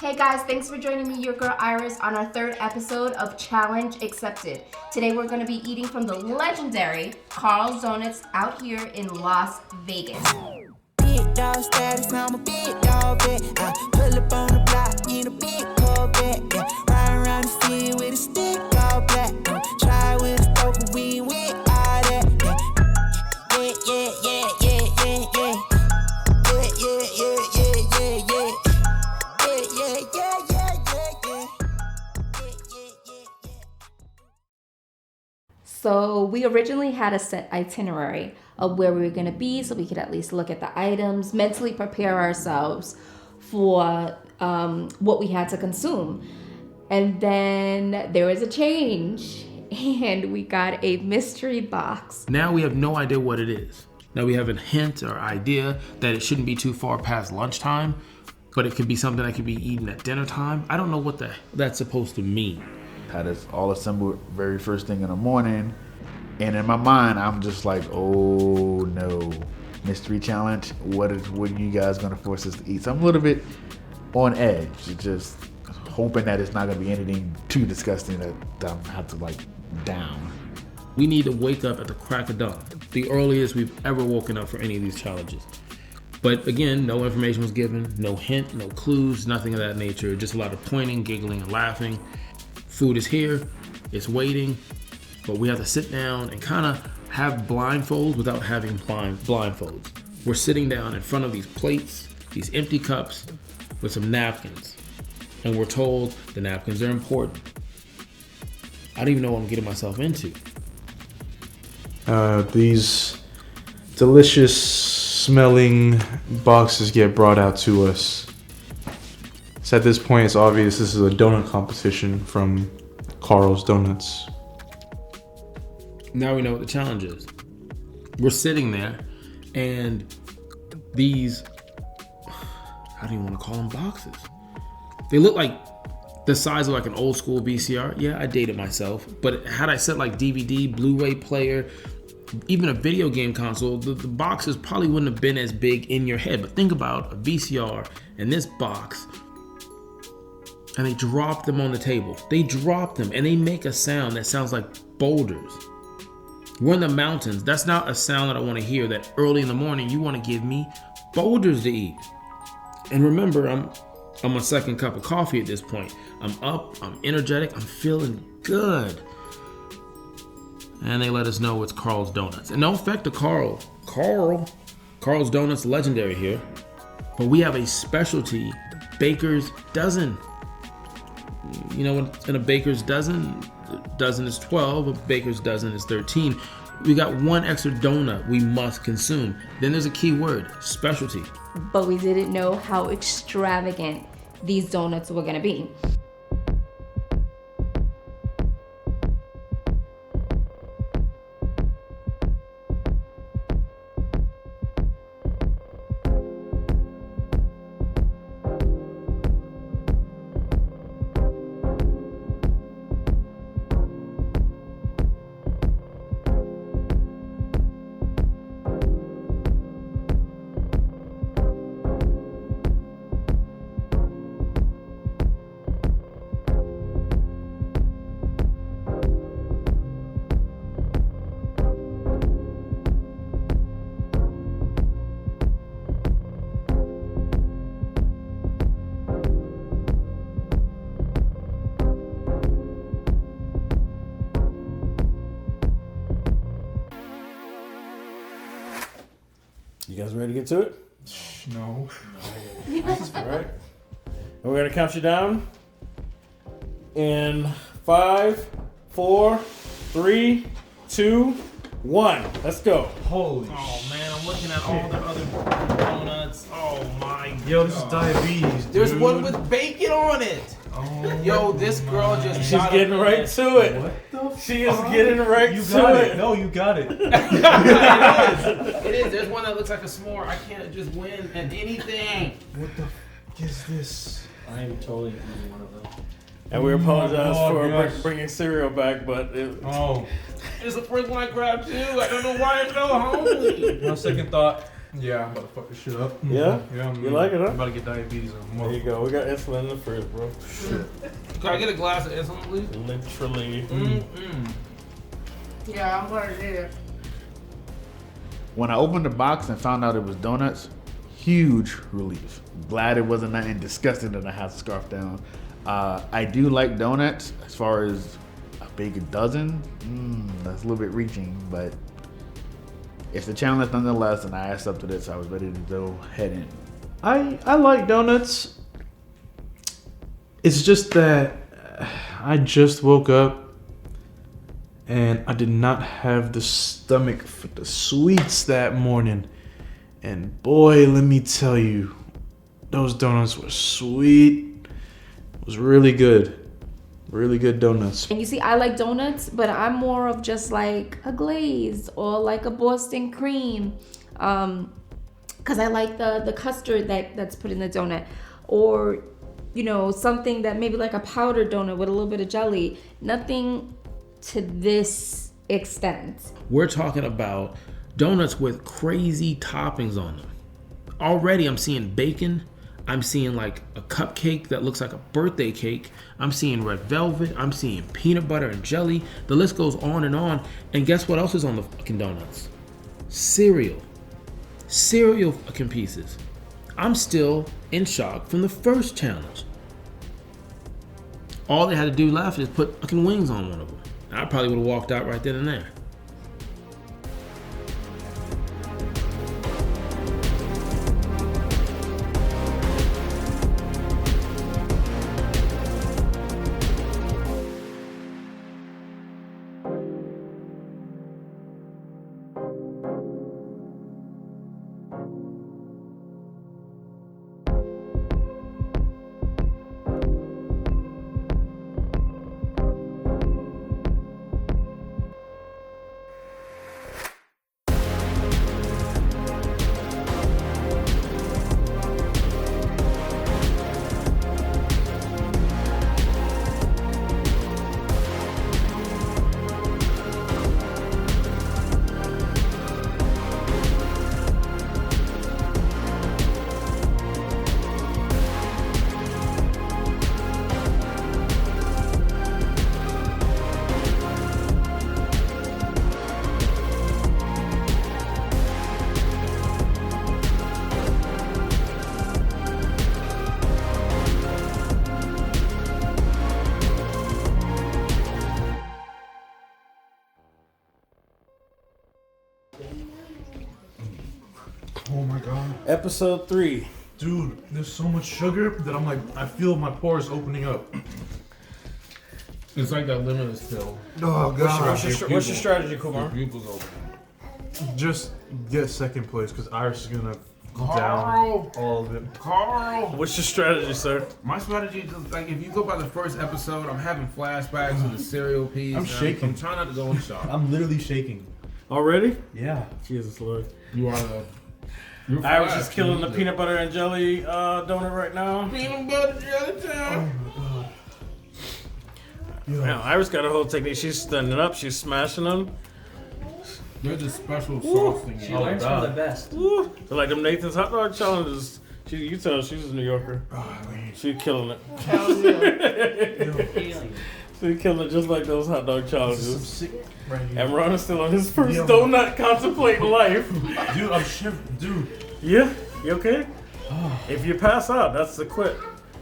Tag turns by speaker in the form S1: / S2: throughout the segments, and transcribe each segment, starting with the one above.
S1: Hey guys, thanks for joining me, your girl Iris, on our third episode of Challenge Accepted. Today we're going to be eating from the legendary Carl's Donuts out here in Las Vegas.
S2: Big dog status, I'm a big dog vet. I pull up on the block in a big Corvette. Yeah. Ride around the city with a stick all black. Try with a stroke, but we ain't with all that.
S1: So we originally had a set itinerary of where we were going to be so we could at least look at the items, mentally prepare ourselves for what we had to consume. And then there was a change and we got a mystery box.
S3: Now we have no idea what it is. Now we have a hint or idea that it shouldn't be too far past lunchtime, but it could be something that could be eaten at dinner time. I don't know what that's supposed to mean.
S4: Had us all assembled very first thing in the morning, and in my mind I'm just like, oh no, mystery challenge, what are you guys gonna force us to eat? So I'm a little bit on edge, just hoping that it's not gonna be anything too disgusting that I'm have to like down.
S3: We need to wake up at the crack of dawn, the earliest we've ever woken up for any of these challenges. But again, no information was given, no hint, no clues, nothing of that nature, just a lot of pointing, giggling, and laughing. Food is here, it's waiting, but we have to sit down and kind of have blindfolds without having blindfolds. We're sitting down in front of these plates, these empty cups with some napkins, and we're told the napkins are important. I don't even know what I'm getting myself into.
S5: These delicious smelling boxes get brought out to us. So at this point, it's obvious this is a donut competition from Carl's Donuts.
S3: Now we know what the challenge is. We're sitting there, and these, I don't even want to call them boxes. They look like the size of like an old school VCR. Yeah, I dated myself, but had I said like DVD, Blu-ray player, even a video game console, the boxes probably wouldn't have been as big in your head. But think about a VCR and this box, and they drop them on the table. They drop them and they make a sound that sounds like boulders. We're in the mountains. That's not a sound that I want to hear that early in the morning. You want to give me boulders to eat. And remember, I'm a second cup of coffee at this point. I'm up, I'm energetic, I'm feeling good. And they let us know it's Carl's Donuts. And no offense to Carl's Donuts legendary here, but we have a specialty baker's dozen. You know, in a baker's dozen is 12, a baker's dozen is 13. We got one extra donut we must consume. Then there's a key word, specialty.
S1: But we didn't know how extravagant these donuts were gonna be.
S6: You guys ready to get to it?
S5: No.
S6: All right. And we're gonna count you down in 5, 4, 3, 2, 1. Let's go.
S5: Holy
S3: Oh man, I'm looking at all the other donuts. Oh my god.
S5: Yo, this is diabetes, dude.
S3: There's one with bacon on it.
S5: Oh,
S3: Yo, this girl just
S6: She's
S3: got
S6: getting right to it.
S5: What the
S6: She is getting right
S5: You
S6: to
S5: got
S6: it.
S5: it. No, you got it.
S3: It is. There's one that looks like a s'more. I can't just win at anything.
S5: What the f is this?
S7: I am totally eating one of them.
S6: And we apologize
S5: Oh,
S6: for
S5: gosh.
S6: bringing cereal back, but
S5: Oh,
S3: It's the first one I grabbed too. I don't know why I'm so hungry.
S5: no second thought. Yeah, I'm about to fuck this shit up.
S6: Yeah?
S5: Yeah.
S6: You like it, huh?
S5: I'm about to get diabetes.
S6: There you go. We got insulin in the fridge, bro.
S3: Can I get a glass of insulin, please?
S6: Literally.
S1: Yeah, I'm gonna do it.
S4: When I opened the box and found out it was donuts, huge relief. Glad it wasn't nothing disgusting that I had to scarf down. I do like donuts. As far as a big dozen, that's a little bit reaching, but it's a challenge nonetheless, and I accepted it, so I was ready to go head in.
S5: I like donuts. It's just that I just woke up and I did not have the stomach for the sweets that morning. And boy, let me tell you, those donuts were sweet. It was really good. Really good donuts.
S1: And you see, I like donuts, but I'm more of just like a glaze or like a Boston cream. Because I like the custard that's put in the donut. Or, you know, something that maybe like a powdered donut with a little bit of jelly. Nothing to this extent.
S3: We're talking about donuts with crazy toppings on them. Already I'm seeing bacon. I'm seeing like a cupcake that looks like a birthday cake. I'm seeing red velvet. I'm seeing peanut butter and jelly. The list goes on and on. And guess what else is on the fucking donuts? Cereal. Cereal fucking pieces. I'm still in shock from the first challenge. All they had to do left is put fucking wings on one of them. I probably would have walked out right then and there.
S5: Oh my god.
S6: Episode 3.
S5: Dude, there's so much sugar that I'm like, I feel my pores opening up.
S3: It's like that limitless pill.
S5: Oh god.
S6: What's your strategy, Kumar?
S3: Pupils open.
S5: Just get second place because Iris is gonna down all of it.
S3: Carl!
S6: What's your strategy, sir?
S3: My strategy is like if you go by the first episode, I'm having flashbacks of the cereal piece.
S5: I'm shaking.
S3: I'm trying not to go in shock.
S5: I'm literally shaking.
S6: Already?
S5: Yeah.
S6: Jesus Lord.
S3: You are the. You're
S6: Iris
S3: fast.
S6: is killing the peanut butter and jelly donut right now.
S3: Peanut butter jelly town.
S5: Oh my god.
S6: Now, Iris got a whole technique. She's standing up. She's smashing them.
S3: There's a special sauce thing.
S7: She learns from the best.
S6: Woo. So like them Nathan's hot dog challenges. You tell she's a New Yorker. She's killing it. She's killing it just like those hot dog challenges.
S5: Right here.
S6: And Ron is still on his first donut contemplating life.
S5: Dude, I'm shivering. Dude.
S6: Yeah? You okay? If you pass out, that's the quit.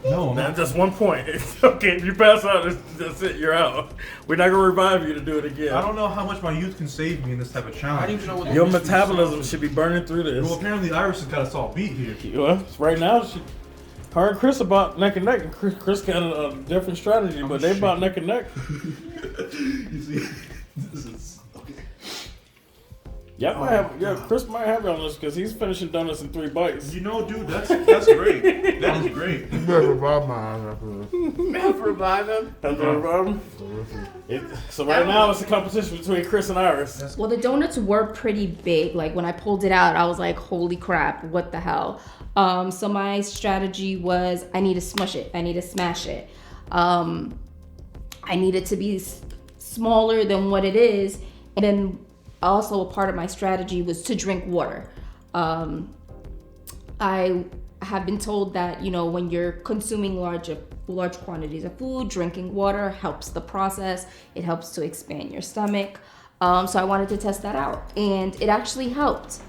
S5: No,
S6: That's just 1 point. Okay, if you pass out, that's it. You're out. We're not gonna revive you to do it again.
S5: I don't know how much my youth can save me in this type of challenge.
S3: I don't even know what
S6: Your
S3: the mystery
S6: metabolism
S3: sauce
S6: should be burning through
S5: Well,
S6: this.
S5: apparently Iris has got us all beat here.
S6: Well, right now, her and Chris about neck and neck. And Chris got a different strategy, but they about neck and neck.
S5: You see, this is
S6: Chris might have you on this because he's finishing donuts in 3 bites.
S5: You know, dude, that's great. That is great.
S6: Revive him. So right now it's a competition between Chris and Iris.
S1: Well, the donuts were pretty big. Like when I pulled it out, I was like, holy crap, what the hell? So my strategy was I need to smush it. I need to smash it. I need it to be smaller than what it is. And then also a part of my strategy was to drink water. I have been told that, you know, when you're consuming large quantities of food, drinking water helps the process. It helps to expand your stomach. So I wanted to test that out, and it actually helped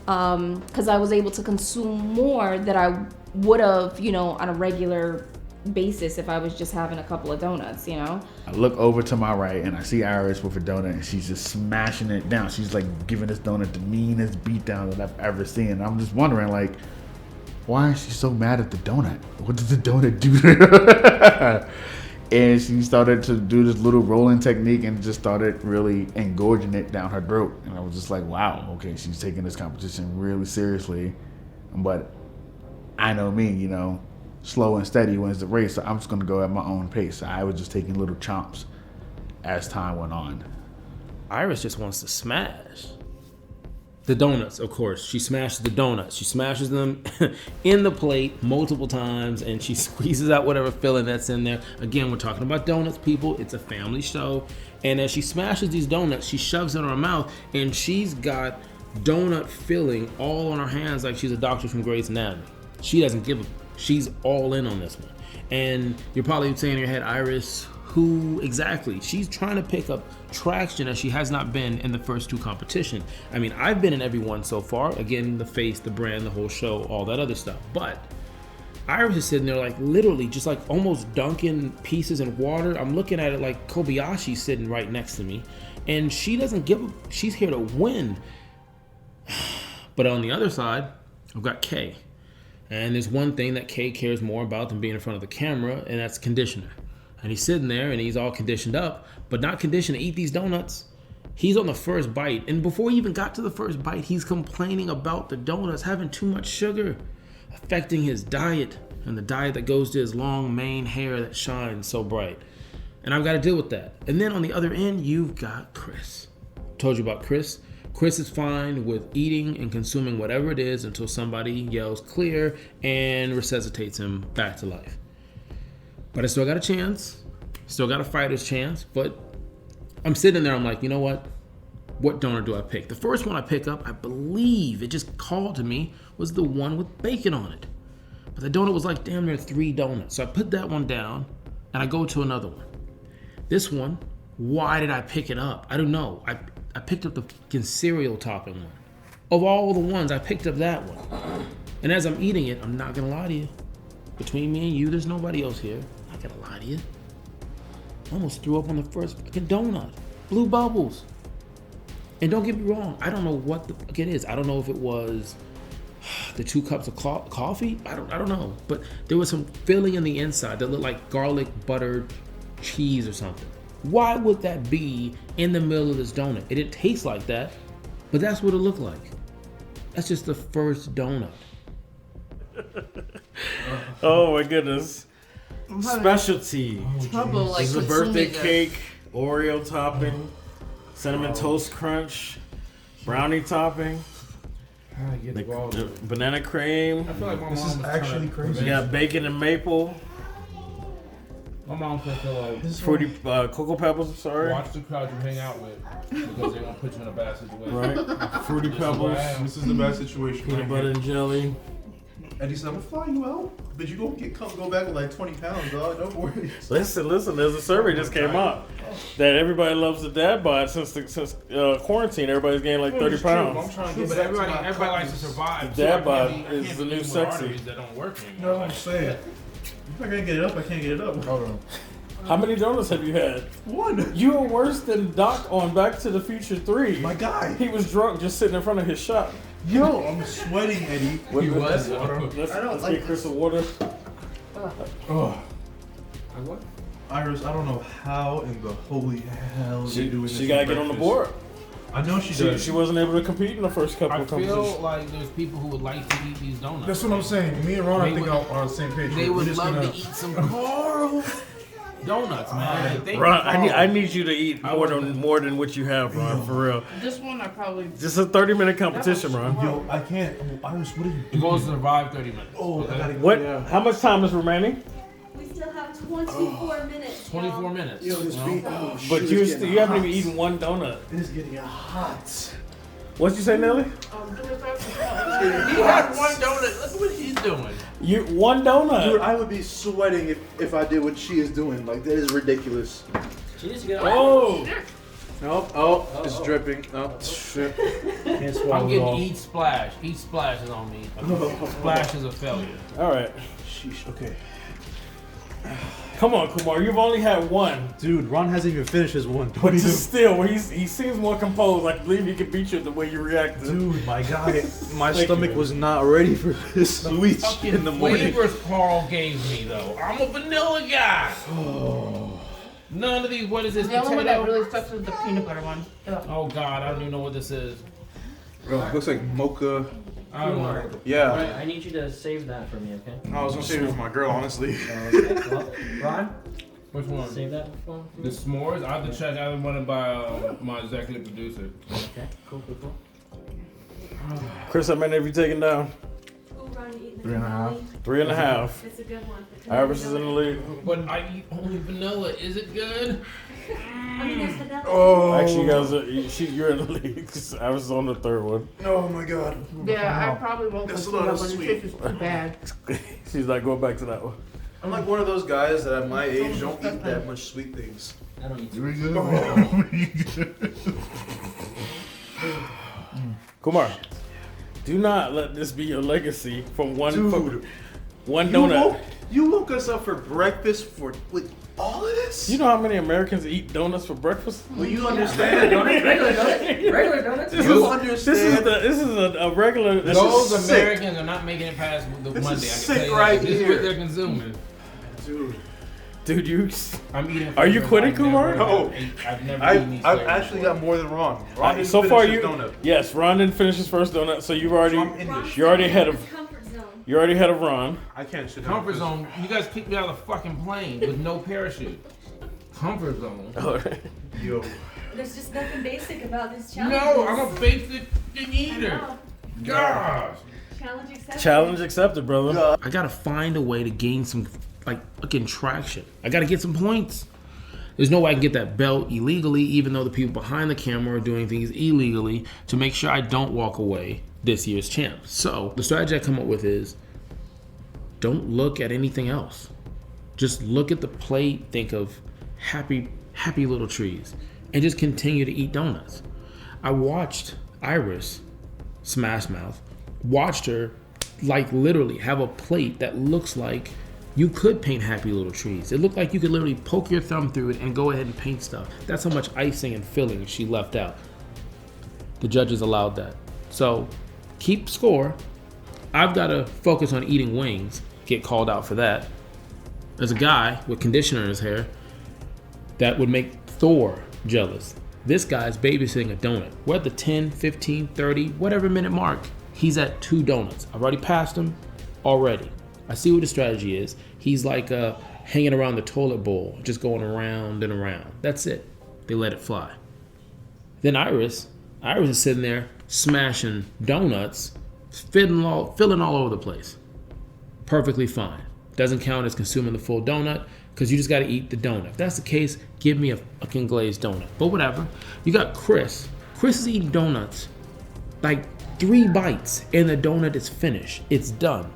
S1: because I was able to consume more than I would have, you know, on a regular basis if I was just having a couple of donuts, you know.
S4: I look over to my right and I see Iris with a donut, and she's just smashing it down. She's like giving this donut the meanest beatdown that I've ever seen. And I'm just wondering, like, why is she so mad at the donut? What did the donut do to her? And she started to do this little rolling technique and just started really engorging it down her throat. And I was just like, wow, okay, she's taking this competition really seriously. But I know me, you know, slow and steady wins the race, so I'm just gonna go at my own pace. I was just taking little chomps as time went on.
S3: Iris just wants to smash the donuts, of course. She smashes the donuts. She smashes them in the plate multiple times, and she squeezes out whatever filling that's in there. Again, we're talking about donuts, people. It's a family show. And as she smashes these donuts, she shoves it in her mouth, and she's got donut filling all on her hands like she's a doctor from Grey's Anatomy. She doesn't give a... She's all in on this one. And you're probably saying in your head, Iris, who exactly? She's trying to pick up traction as she has not been in the first two competitions. I mean, I've been in every one so far. Again, the face, the brand, the whole show, all that other stuff. But Iris is sitting there like literally just like almost dunking pieces in water. I'm looking at it like Kobayashi's sitting right next to me. And she doesn't give a... She's here to win. But on the other side, I've got Kay. And there's one thing that Kay cares more about than being in front of the camera, and that's conditioner. And he's sitting there and he's all conditioned up, but not conditioned to eat these donuts. He's on the first bite, and before he even got to the first bite, he's complaining about the donuts having too much sugar, affecting his diet, and the diet that goes to his long mane hair that shines so bright. And I've got to deal with that. And then on the other end, you've got Chris. Told you about Chris. Chris is fine with eating and consuming whatever it is until somebody yells clear and resuscitates him back to life. But I still got a chance. Still got a fighter's chance. But I'm sitting there, I'm like, you know what? What donut do I pick? The first one I pick up, I believe it just called to me, was the one with bacon on it. But the donut was like damn near 3 donuts. So I put that one down and I go to another one. This one, why did I pick it up? I don't know. I picked up the fucking cereal topping one. Of all the ones, I picked up that one. And as I'm eating it, I'm not gonna lie to you. Between me and you, there's nobody else here. I'm not gonna lie to you. I almost threw up on the first fucking donut. Blue bubbles. And don't get me wrong, I don't know what the fuck it is. I don't know if it was the 2 cups of coffee. I don't know. But there was some filling in the inside that looked like garlic buttered cheese or something. Why would that be in the middle of this donut? It didn't taste like that, but that's what it looked like. That's just the first donut.
S6: Oh my goodness. Specialty.
S1: Trouble, like,
S6: This is a
S1: consuming
S6: birthday
S1: this.
S6: cake, Oreo topping, cinnamon toast crunch, brownie topping, the banana cream.
S3: I feel like my
S5: This is actually crazy.
S6: You got bacon and maple,
S3: My mom said to like
S6: fruity cocoa pebbles. Sorry,
S3: watch the crowd you hang out with because they're gonna put you in a bad situation.
S6: right? Fruity pebbles,
S5: This is the bad situation.
S6: peanut butter and jelly.
S5: Eddie said, I'm gonna fly you out, but you gonna go back with like 20 pounds, dog. Don't worry.
S6: Listen. There's a survey just came out that everybody loves the dad bod since quarantine. Everybody's gained like 30
S5: I'm
S6: pounds.
S5: trying to
S3: But
S5: get back
S3: everybody
S5: to my
S3: likes to survive.
S6: The dad
S3: so I
S6: bod
S3: can't
S6: is the
S3: be
S6: new
S3: with
S6: sexy.
S3: arteries that don't work
S5: You
S3: anymore.
S5: know what I'm saying? If I can't get it up, I can't get it up. Hold on.
S6: How many donuts have you had?
S5: One.
S6: You were worse than Doc on Back to the Future 3.
S5: My guy.
S6: He was drunk just sitting in front of his shop.
S5: Yo, I'm sweating, Eddie.
S3: He was.
S6: Let's get Chris some water.
S5: Oh.
S3: What?
S5: Iris, I don't know how in the holy hell you're doing this.
S6: She gotta get on the board.
S5: I know she does.
S6: She wasn't able to compete in the first couple
S3: I
S6: of
S3: feel
S6: competitions.
S3: like there's people who would like to eat these donuts.
S5: That's what I'm saying. Me and Ron, I
S3: They
S5: think,
S3: would-
S5: are on the same page.
S3: They
S5: We're
S3: would
S5: just
S3: love
S5: gonna-
S3: to eat some Carl donuts, man. Like, they
S6: Ron,
S3: Carl.
S6: I need you to eat more than what you have, Ron. For real.
S8: This one I probably.
S6: Just a 30-minute competition, Ron.
S5: Yo, I can't. Iris, what are you
S3: It
S5: doing?
S3: goes to survive 30 minutes.
S5: Oh, I gotta
S6: What? How much time is remaining?
S9: We still have 24 minutes.
S3: 24 minutes.
S5: Yo, this beat. Oh,
S6: But
S5: shoot,
S6: you
S5: it's getting
S6: haven't
S5: hot.
S6: even eaten one donut.
S5: It is getting hot.
S6: What you say, Nelly?
S3: He had one donut. Look what he's doing.
S6: You one donut.
S5: Dude, I would be sweating if I did what she is doing. Like, that is ridiculous.
S7: She needs to get
S6: Oh.
S5: Oh, it's dripping. Oh, shit.
S7: Can't swallow
S3: I'm
S7: it
S3: getting
S7: all.
S3: eat splash. Eat splash is on me. Splash is a failure.
S6: All right.
S5: Sheesh, okay.
S6: Come on, Kumar. You've only had one.
S5: Dude, Ron hasn't even finished his one.
S6: But still, he seems more composed. I believe he can beat you the way you reacted.
S5: Dude, my God. My
S6: Thank
S5: stomach
S6: you.
S5: was not ready for this sweet shit
S3: Fucking
S5: in the morning.
S3: flavors Carl gave me though. I'm a vanilla guy. None of these. What is this?
S8: The only one that
S3: Potato?
S8: really sucks is the peanut butter one. Ugh.
S3: Oh God, I don't even know what this is.
S5: Looks like mocha.
S3: I don't know.
S5: Yeah.
S7: I need you to save that for me, okay?
S5: I was gonna save it for my girl, honestly.
S7: Okay. Well, Ron,
S3: Which one?
S7: save that for
S3: The
S7: me.
S3: s'mores? I have to check. I have one by my executive producer.
S7: Okay. Cool.
S6: Chris, how many have you taken down?
S9: Ooh, Ron, you eating the
S4: 3.5.
S6: 3.5.
S9: It's a good one.
S6: Iris is in the lead.
S3: But I eat only vanilla. Is it good?
S9: I mean, there's vanilla.
S5: Oh.
S6: Actually, you guys, you're in the lead because Iris is on the third one.
S5: Oh my God.
S8: Yeah, I probably won't
S5: That's a
S8: consider
S5: lot
S8: that
S5: of
S8: one.
S5: sweet.
S8: This is too bad.
S6: She's like, go back to that one.
S5: I'm like one of those guys that at my age don't eat that much sweet things.
S7: I don't need
S4: You
S7: to.
S4: good?
S6: Kumar, do not let this be your legacy from one
S5: Dude,
S6: one donut.
S5: You woke us up for breakfast with all of this?
S6: You know how many Americans eat donuts for breakfast?
S5: Well, you understand.
S8: Regular donuts.
S6: This
S5: You
S6: is
S5: understand.
S6: this is a regular. This
S3: Those
S6: is
S5: sick.
S3: Americans are not making it past the Monday. I can
S5: sick
S3: tell you
S5: right
S3: that. This is
S5: here.
S3: what they're consuming.
S5: Dude,
S6: dude, you.
S3: I'm eating.
S6: Are you quitting,
S3: I've never-
S6: Kumar?
S5: No.
S3: I've never eaten these
S5: I've
S3: flavors
S5: actually
S3: before.
S5: got more than Ron. Ron didn't
S6: So
S5: finish
S6: far,
S5: his
S6: you.
S5: donut.
S6: Yes, Ron didn't finish his first donut, so you've already.
S5: So I'm in this.
S6: You're already ahead of.
S9: Comfort zone.
S6: You're already ahead of Ron.
S5: I can't sit down.
S3: Comfort zone. You guys kicked me out of the fucking plane with no parachute. Comfort zone.
S5: Yo.
S9: There's just nothing basic about this challenge.
S3: No, I'm a basic eater. Gosh.
S9: Challenge accepted.
S6: Challenge accepted, brother.
S3: I gotta find a way to gain some fucking traction. I gotta get some points. There's no way I can get that belt illegally, even though the people behind the camera are doing things illegally to make sure I don't walk away this year's champ. So the strategy I come up with is don't look at anything else. Just look at the plate, think of happy little trees, and just continue to eat donuts. I watched Iris, Smash Mouth, watched her literally have a plate that looks like you could paint happy little trees. It looked like you could literally poke your thumb through it and go ahead and paint stuff. That's how much icing and filling she left out. The judges allowed that. So keep score. I've got to focus on eating wings, get called out for that. There's a guy with conditioner in his hair that would make Thor jealous. This guy's babysitting a donut. We're at the 10, 15, 30, whatever minute mark. He's at 2 donuts. I've already passed him already. I see what the strategy is. He's like hanging around the toilet bowl, just going around and around. That's it. They let it fly. Then Iris is sitting there smashing donuts, filling all over the place. Perfectly fine. Doesn't count as consuming the full donut because you just got to eat the donut. If that's the case, give me a fucking glazed donut. But whatever. You got Chris. Chris is eating donuts like 3 bites and the donut is finished. It's done.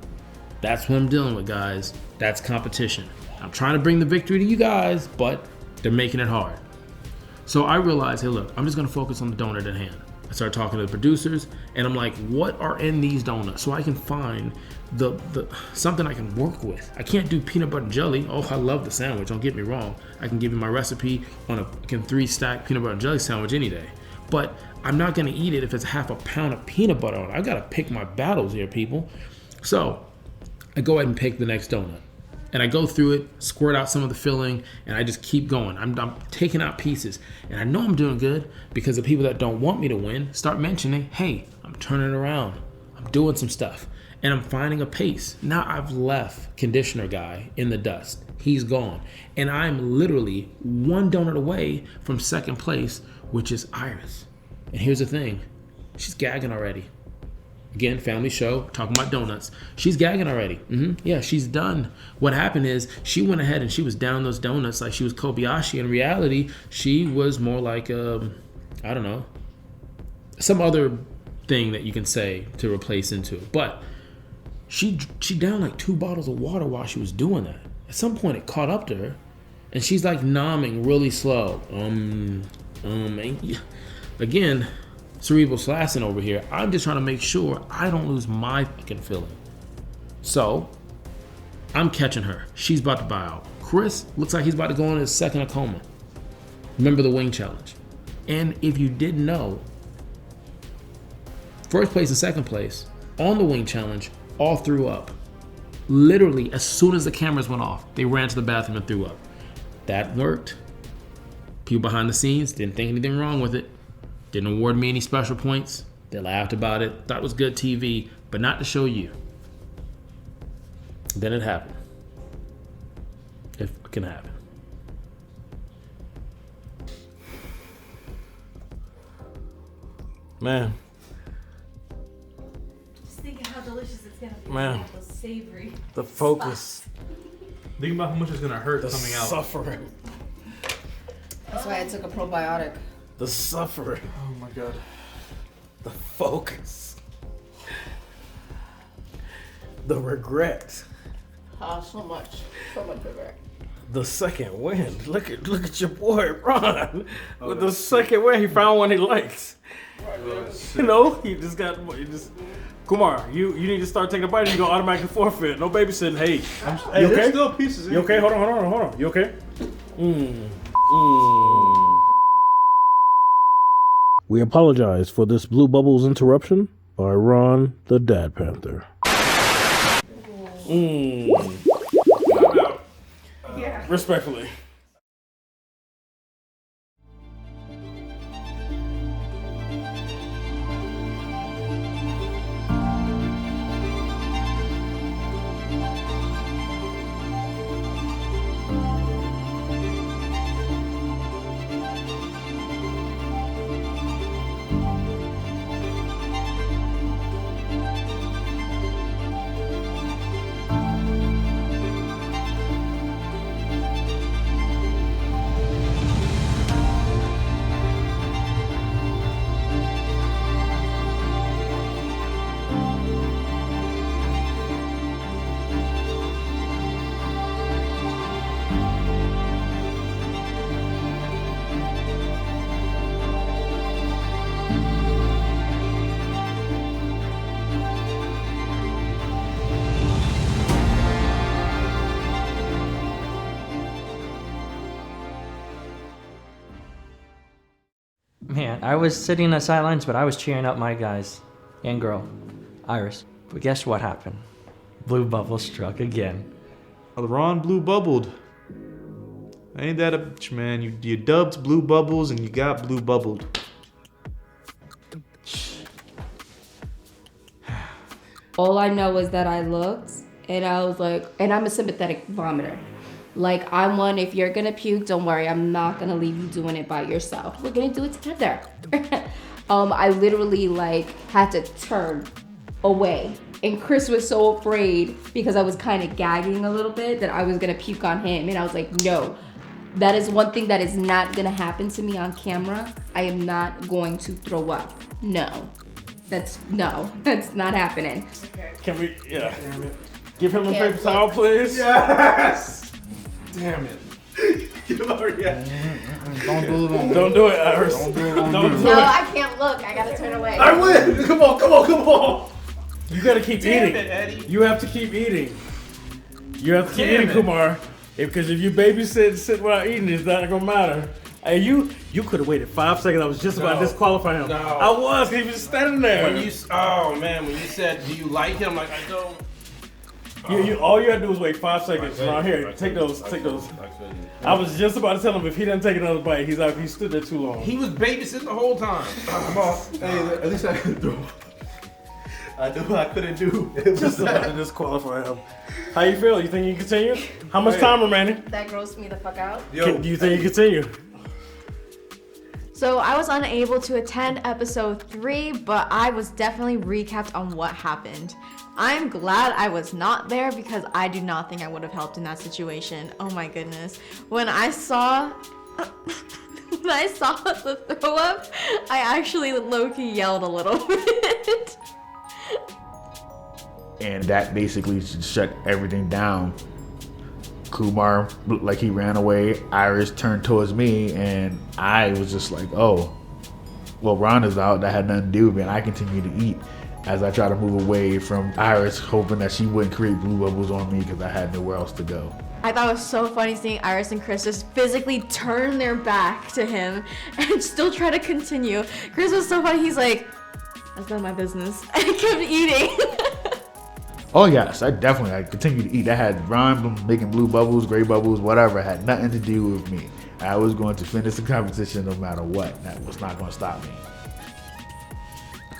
S3: That's what I'm dealing with, guys. That's competition. I'm trying to bring the victory to you guys, but they're making it hard. So I realized, hey, look, I'm just gonna focus on the donut at hand. I started talking to the producers, and I'm like, what are in these donuts? So I can find the something I can work with. I can't do peanut butter and jelly. Oh, I love the sandwich, don't get me wrong. I can give you my recipe on a 3-stack peanut butter and jelly sandwich any day. But I'm not gonna eat it if it's half a pound of peanut butter on it. I gotta pick my battles here, people. So I go ahead and pick the next donut. And I go through it, squirt out some of the filling, and I just keep going. I'm taking out pieces. And I know I'm doing good because the people that don't want me to win start mentioning, hey, I'm turning it around. I'm doing some stuff. And I'm finding a pace. Now I've left conditioner guy in the dust. He's gone. And I'm literally 1 donut away from second place, which is Iris. And here's the thing. She's gagging already. Again, family show, talking about donuts. She's gagging already. Yeah, she's done. What happened is she went ahead and she was down those donuts like she was Kobayashi. In reality, she was more like, I don't know, some other thing that you can say to replace into it. But she downed like 2 bottles of water while she was doing that. At some point, it caught up to her, and she's like nomming really slow. And again, cerebral slashing over here. I'm just trying to make sure I don't lose my fucking feeling. So I'm catching her. She's about to buy out. Chris looks like he's about to go in his second coma. Remember the wing challenge. And if you didn't know, first place and second place on the wing challenge all threw up. Literally, as soon as the cameras went off, they ran to the bathroom and threw up. That worked. People behind the scenes didn't think anything wrong with it. Didn't award me any special points. They laughed about it. Thought it was good TV, but not to show you. Then it happened. If it can happen.
S6: Man.
S9: Just think of how delicious it's gonna be.
S6: Man.
S9: Those savory.
S6: The focus.
S5: Think about how much it's gonna hurt
S6: The
S5: coming out.
S6: suffering.
S1: That's why I took a probiotic.
S6: The suffering.
S5: Oh my god.
S6: The focus. The regret.
S8: Oh, so much regret.
S6: The second wind. Look at your boy Ron. With the second wind, he found one he likes. You know, he just Kumar, you need to start taking a bite and you go automatically forfeit. No babysitting. Hey,
S5: Hey,
S6: you
S5: there's
S6: okay?
S5: still pieces in
S6: You okay?
S5: here.
S6: Hold on. You okay? We apologize for this Blue Bubbles interruption by Ron the Dad Panther. Respectfully.
S7: Man, I was sitting on the sidelines, but I was cheering up my guys and girl, Iris. But guess what happened? Blue bubble struck again.
S5: Ron blue bubbled. Ain't that a bitch, man? You dubbed blue bubbles and you got blue bubbled.
S1: All I know is that I looked and I was like, and I'm a sympathetic vomiter. Like, I'm one, if you're gonna puke, don't worry, I'm not gonna leave you doing it by yourself. We're gonna do it together. I literally like had to turn away. And Chris was so afraid because I was kind of gagging a little bit that I was gonna puke on him. And I was like, no, that is one thing that is not gonna happen to me on camera. I am not going to throw up. No, that's not happening.
S6: Can we, give him a
S1: Yeah,
S6: paper towel, please?
S5: Yes! Damn it.
S4: Don't do it.
S6: Don't do it, Iris.
S4: Don't do it.
S6: Don't do
S1: No,
S6: it.
S1: I can't look. I gotta turn away.
S5: I win! Come on!
S6: You gotta keep
S5: Damn
S6: eating.
S5: it, Eddie.
S6: You have to keep eating. You have to keep eating, Kumar. Because if you babysit and sit without eating, it's not gonna matter. Hey, you could have waited 5 seconds. I was just about to disqualify him.
S10: No.
S6: I was. He was just standing there.
S10: When you said, do you like him? Like, I don't.
S6: All you had to do was wait 5 seconds. Around here, take those. I was just about to tell him if he doesn't take another bite, he stood there too long.
S10: He was babysitting the whole time.
S5: Come on. Hey, at least I could do. I knew I couldn't do.
S6: Just about to disqualify him. How you feel? You think you can continue? How much time remaining?
S1: That grossed me the fuck out.
S6: Do you think you continue?
S11: So I was unable to attend episode 3, but I was definitely recapped on what happened. I'm glad I was not there because I do not think I would have helped in that situation. Oh my goodness. When I saw when I saw the throw up, I actually low-key yelled a little bit.
S4: And that basically shut everything down. Kumar looked like he ran away. Iris turned towards me, and I was just like, oh, well, Rhonda's out. That had nothing to do with me, and I continued to eat as I tried to move away from Iris, hoping that she wouldn't create blue bubbles on me because I had nowhere else to go.
S11: I thought it was so funny seeing Iris and Chris just physically turn their back to him and still try to continue. Chris was so funny. He's like, that's not my business. And he kept eating.
S4: Oh yes, I continued to eat. I had Ron making blue bubbles, gray bubbles, whatever. It had nothing to do with me. I was going to finish the competition no matter what. That was not going to stop me.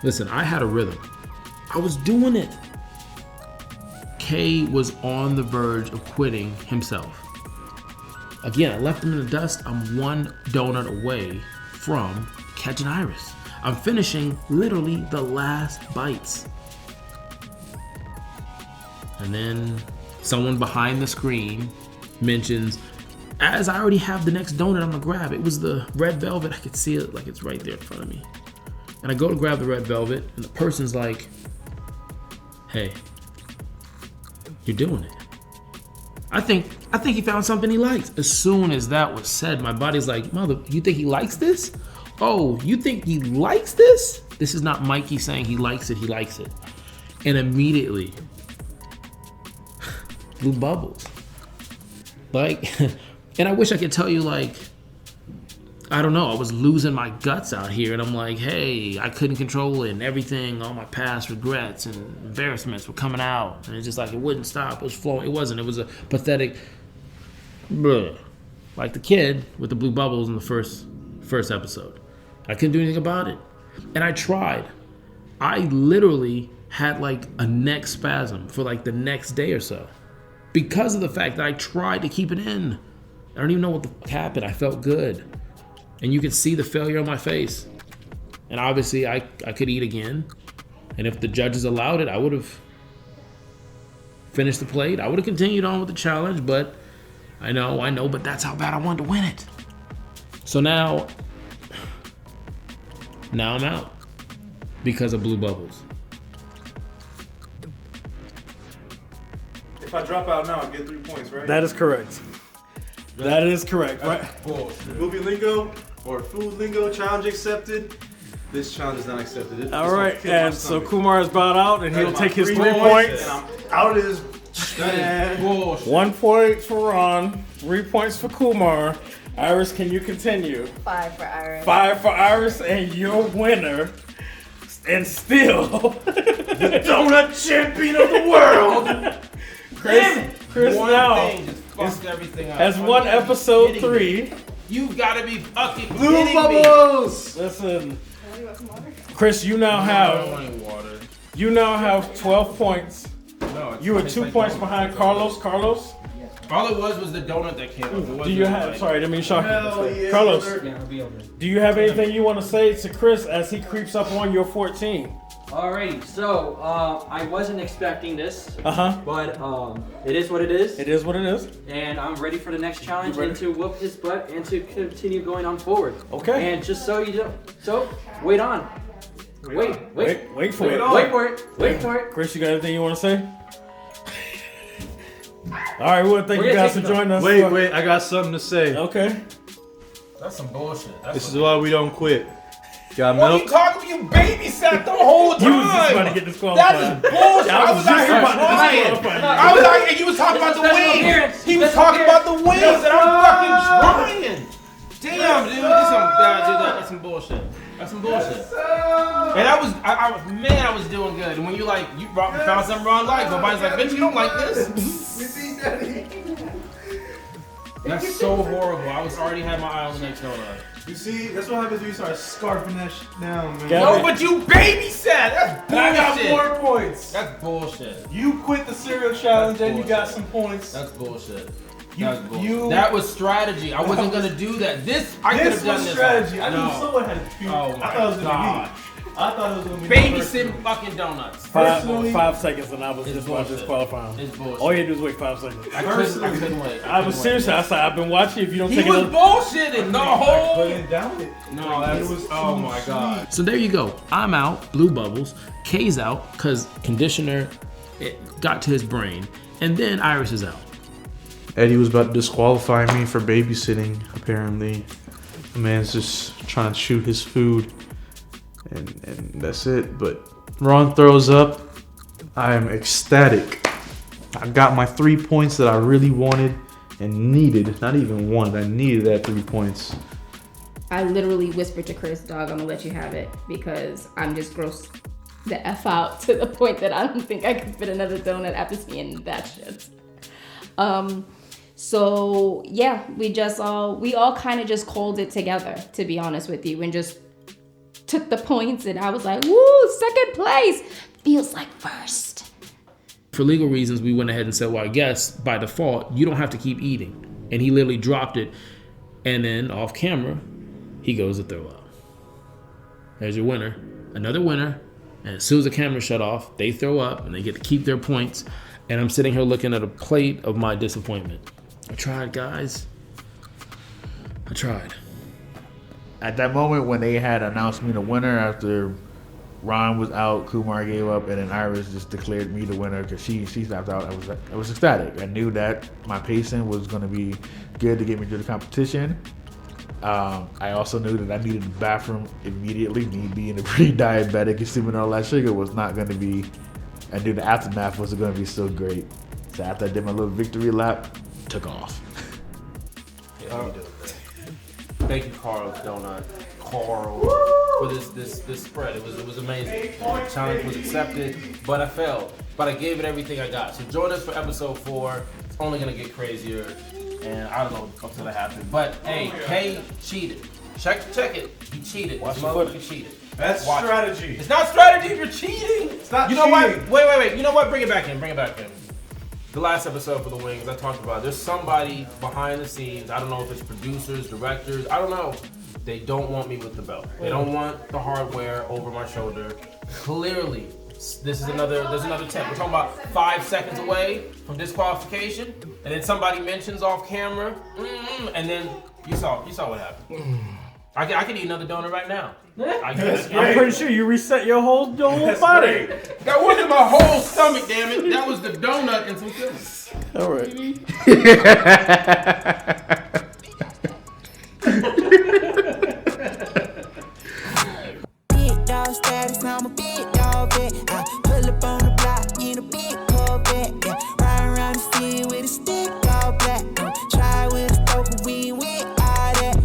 S3: Listen, I had a rhythm. I was doing it. Kay was on the verge of quitting himself. Again, I left him in the dust. I'm one donut away from catching Iris. I'm finishing literally the last bites. And then someone behind the screen mentions, as I already have the next donut I'm gonna grab. It was the red velvet. I could see it like it's right there in front of me. And I go to grab the red velvet, and the person's like, hey, you're doing it. I think he found something he likes. As soon as that was said, my body's like, mother, you think he likes this? Oh, you think he likes this? This is not Mikey saying he likes it, he likes it. And immediately, blue bubbles. Like, and I wish I could tell you, like, I don't know, I was losing my guts out here, and I'm like, hey, I couldn't control it, and everything, all my past regrets and embarrassments were coming out, and it's just like, it wouldn't stop, it was flowing. It wasn't, it was a pathetic, bleh. Like the kid with the blue bubbles in the first episode. I couldn't do anything about it. And I tried. I literally had like a neck spasm for like the next day or so, because of the fact that I tried to keep it in. I don't even know what the fuck happened. I felt good. And you could see the failure on my face. And obviously I could eat again. And if the judges allowed it, I would have finished the plate. I would have continued on with the challenge, but I know, but that's how bad I wanted to win it. So now I'm out because of blue bubbles.
S5: If I drop out now, I get 3 points, right?
S6: That is correct. That is correct, right?
S5: Movie lingo or food lingo challenge accepted. This challenge is not accepted.
S6: All right, and so Kumar is bowed out, and he'll take his 3 points.
S5: And I'm out of this. That is bullshit.
S6: 1 point for Ron, 3 points for Kumar. Iris, can you continue?
S11: 5 for Iris.
S6: 5 for Iris, and your winner, and still
S5: the donut champion of the world.
S6: Chris
S10: One
S6: now
S10: thing just fucked everything up.
S6: has won episode 3.
S10: You've got to be fucking
S5: Blue
S10: kidding
S5: bubbles.
S6: Listen, Chris, you now have 12 points.
S10: No,
S6: You were 2 points behind Carlos. Carlos,
S10: all it was the donut that came up.
S6: do you have? Sorry, I didn't mean to shock
S5: Hell
S6: you.
S5: yeah,
S6: Carlos,
S5: brother.
S6: do you have anything you want to say to Chris as he creeps up on your 14?
S7: Alrighty, so I wasn't expecting this,
S6: Uh-huh.
S7: but it is what it is,
S6: It is what it is.
S7: and I'm ready for the next challenge
S6: You ready?
S7: and to whoop his butt and to continue going on forward.
S6: Okay.
S7: And just so you know, so wait on. Wait for it.
S6: Wait for it.
S7: Wait for it.
S6: Chris, you got anything you want to say? All right, we want to thank you guys for joining us.
S5: Wait, I got something to say.
S6: Okay.
S10: That's some bullshit.
S5: This is why we don't quit. Got
S10: What are
S5: milk?
S10: you talking? You babysat the whole time.
S6: You was just trying to get disqualified.
S10: That is bullshit. I was out here trying. I was out here. You was talking about the wings. He was talking about the wings, and I'm fucking trying. Damn, dude, that's some bullshit. That's some bullshit. And I was doing good. And when you found something wrong, nobody's like, bitch, you don't like this. That's so horrible. I was already had my eye on the next donut.
S5: You see, that's what happens when you start scarfing that shit down, man.
S10: No, but you babysat. That's bullshit.
S5: I got more points.
S10: That's bullshit.
S5: You quit the cereal challenge and you got some points.
S10: That's bullshit.
S5: You-
S10: That was strategy. I wasn't gonna do that. I could have done
S5: was
S10: this.
S5: strategy. I
S10: know.
S5: knew someone had to puke.
S10: Oh
S5: I thought it was
S10: my
S5: gonna
S10: god. I thought it was gonna be
S3: babysitting fucking donuts.
S6: 5 seconds and I was
S3: It's
S6: disqualifying.
S3: It's bullshit.
S6: All you had to do was wait 5 seconds.
S3: I couldn't wait.
S6: I was serious. I said I've been watching. If you don't
S3: He
S6: take
S3: was
S6: it,
S3: bullshitting the whole.
S10: No, that was. Oh my god.
S3: So there you go. I'm out. Blue bubbles. K's out because conditioner it got to his brain, and then Iris is out.
S5: Eddie was about to disqualify me for babysitting, apparently. The man's just trying to shoot his food. And that's it. But Ron throws up. I am ecstatic. I got my 3 points that I really wanted and needed. Not even wanted. I needed that 3 points.
S1: I literally whispered to Chris, dog, I'm gonna let you have it because I'm just gross the F out to the point that I don't think I could fit another donut after seeing that shit. So yeah, we all kind of just called it together, to be honest with you, and just took the points, and I was like, woo, second place feels like first.
S3: For legal reasons, we went ahead and said, well, I guess by default, you don't have to keep eating. And he literally dropped it. And then off camera, he goes to throw up. There's your winner. Another winner. And as soon as the camera shut off, they throw up and they get to keep their points. And I'm sitting here looking at a plate of my disappointment. I tried, guys. I tried.
S4: At that moment when they had announced me the winner after Ron was out, Kumar gave up, and then Iris just declared me the winner because she stopped out. I was ecstatic. I knew that my pacing was going to be good to get me through the competition. I also knew that I needed the bathroom immediately. Me being a pre-diabetic, assuming all that sugar was not going to be. I knew the aftermath wasn't going to be so great. So after I did my little victory lap, took off.
S3: Thank you, Carl for this spread. It was amazing. The challenge was accepted, but I failed. But I gave it everything I got. So join us for episode 4. It's only gonna get crazier, and I don't know until that happens. But hey, Kay cheated. Check it. He cheated.
S6: Watch
S3: This
S6: the
S3: motherfucker
S6: footage.
S3: cheated.
S10: That's strategy.
S3: It's not strategy if you're cheating.
S10: It's not
S3: You know
S10: cheating.
S3: what? Wait. You know what? Bring it back in. The last episode for the Wings, I talked about there's somebody behind the scenes. I don't know if it's producers, directors. I don't know. They don't want me with the belt. They don't want the hardware over my shoulder. Clearly, there's another tip. We're talking about 5 seconds away from disqualification, and then somebody mentions off camera, and then you saw what happened. I can eat another donut right now.
S6: I'm pretty sure you reset your whole body.
S3: That wasn't my whole stomach, damn it. That was the donut and some fillings.
S6: All right.
S2: Big dog status, I'm a big dog vet. I pull up on the block in a big Corvette. Yeah. Ride around the city with a stick all black. Try with a stoker, we with all that.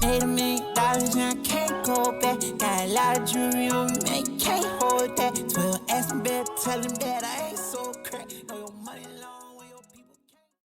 S2: $8 million and I can't go back. Got a lot of jewelry on me, can't hold that. 12 ask me better, tell him that.